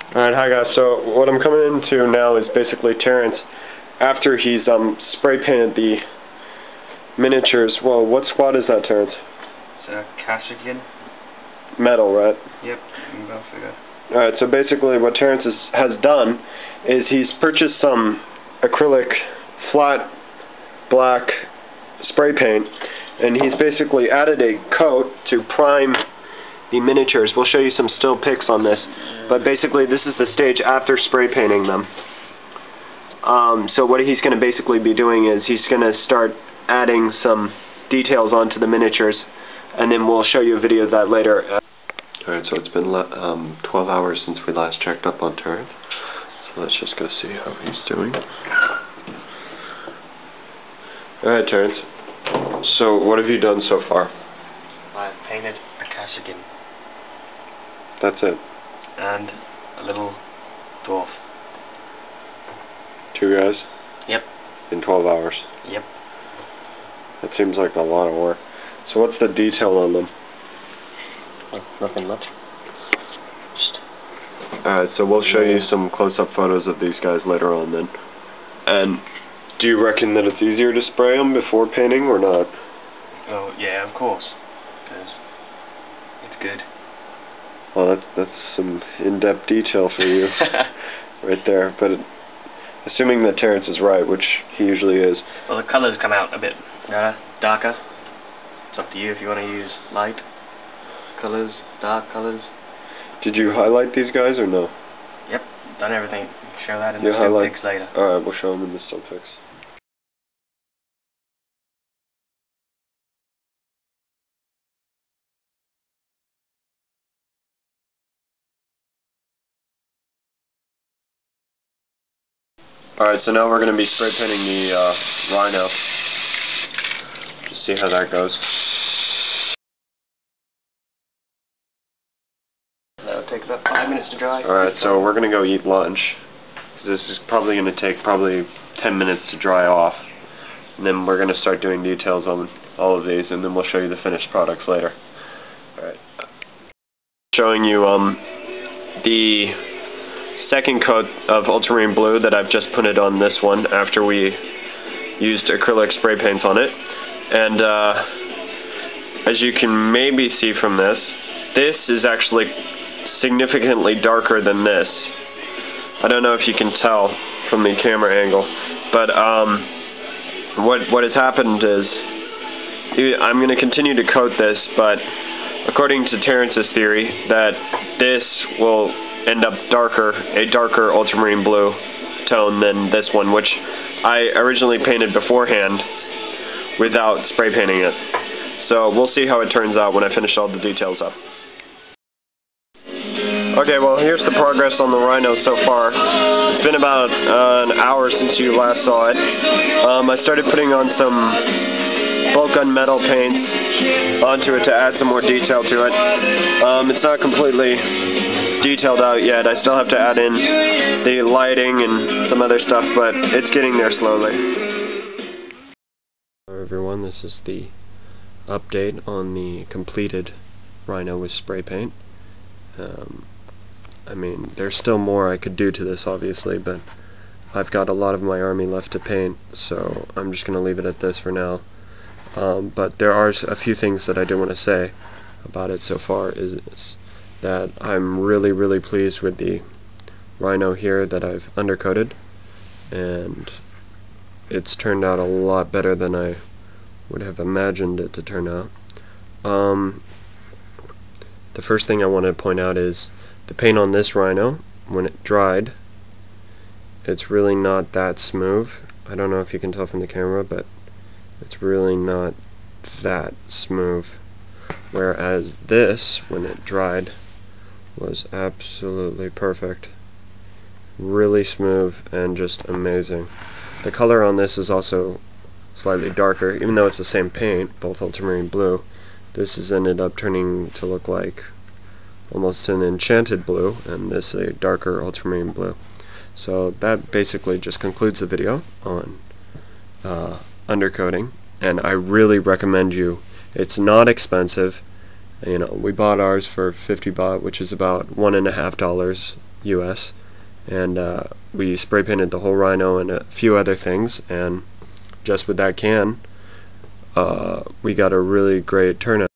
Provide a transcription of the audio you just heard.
Alright, hi guys. So what I'm coming into now is basically Terrence, after he's spray painted the miniatures. Well, what squad is that, Terrence? It's a Kashigan. Metal, right? Yep, go figure. Alright, so basically what Terrence has done is he's purchased some acrylic flat black spray paint, and he's basically added a coat to prime the miniatures. We'll show you some still pics on this, but basically this is the stage after spray painting them. So what he's going to basically be doing is he's going to start adding some details onto the miniatures, and then we'll show you a video of that later. Alright, so it's been 12 hours since we last checked up on Terrence, so let's just go see how he's doing. Alright, Terrence, so what have you done so far? I've painted a Kashigan. That's it? And a little dwarf. 2 guys? Yep. In 12 hours? Yep. That seems like a lot of work. So what's the detail on them? Oh, nothing much. Alright, so we'll show you some close-up photos of these guys later on then. And do you reckon that it's easier to spray them before painting or not? Oh, yeah, of course. Because it's good. Well, that's some in-depth detail for you right there. But assuming that Terrence is right, which he usually is. Well, the colours come out a bit darker. It's up to you if you want to use light colours, dark colours. Did you highlight these guys or no? Yep, done everything. Show that in the still pics later. Alright, we'll show them in the still pics. Alright, so now we're going to be spray painting the rhino. Just see how that goes. That'll take about 5 minutes to dry. Alright, so we're going to go eat lunch. This is probably going to take 10 minutes to dry off. And then we're going to start doing details on all of these, and then we'll show you the finished products later. Alright. Showing you the second coat of ultramarine blue that I've just put it on this one after we used acrylic spray paints on it. And as you can maybe see from this, this is actually significantly darker than this. I don't know if you can tell from the camera angle, but what has happened is I'm going to continue to coat this, but according to Terrence's theory, that this will end up a darker ultramarine blue tone than this one, which I originally painted beforehand without spray painting it. So we'll see how it turns out when I finish all the details up. Okay, well here's the progress on the rhino so far. It's been about an hour since you last saw it. I started putting on some bulk gun metal paints onto it to add some more detail to it. It's not completely detailed out yet. I still have to add in the lighting and some other stuff, but it's getting there slowly. Hello everyone, this is the update on the completed rhino with spray paint. I mean, there's still more I could do to this obviously, but I've got a lot of my army left to paint, so I'm just going to leave it at this for now. But there are a few things that I do want to say about it so far is that I'm really pleased with the rhino here that I've undercoated, and it's turned out a lot better than I would have imagined it to turn out. The first thing I want to point out is the paint on this rhino, when it dried, it's really not that smooth. I don't know if you can tell from the camera, but it's really not that smooth. Whereas this, when it dried, was absolutely perfect. Really smooth and just amazing. The color on this is also slightly darker, even though it's the same paint, both ultramarine blue. This has ended up turning to look like almost an enchanted blue, and this a darker ultramarine blue. So that basically just concludes the video on undercoating, and I really recommend you. It's not expensive. You know, we bought ours for 50 baht, which is about $1.50 US, and we spray painted the whole rhino and a few other things, and just with that can we got a really great turnout.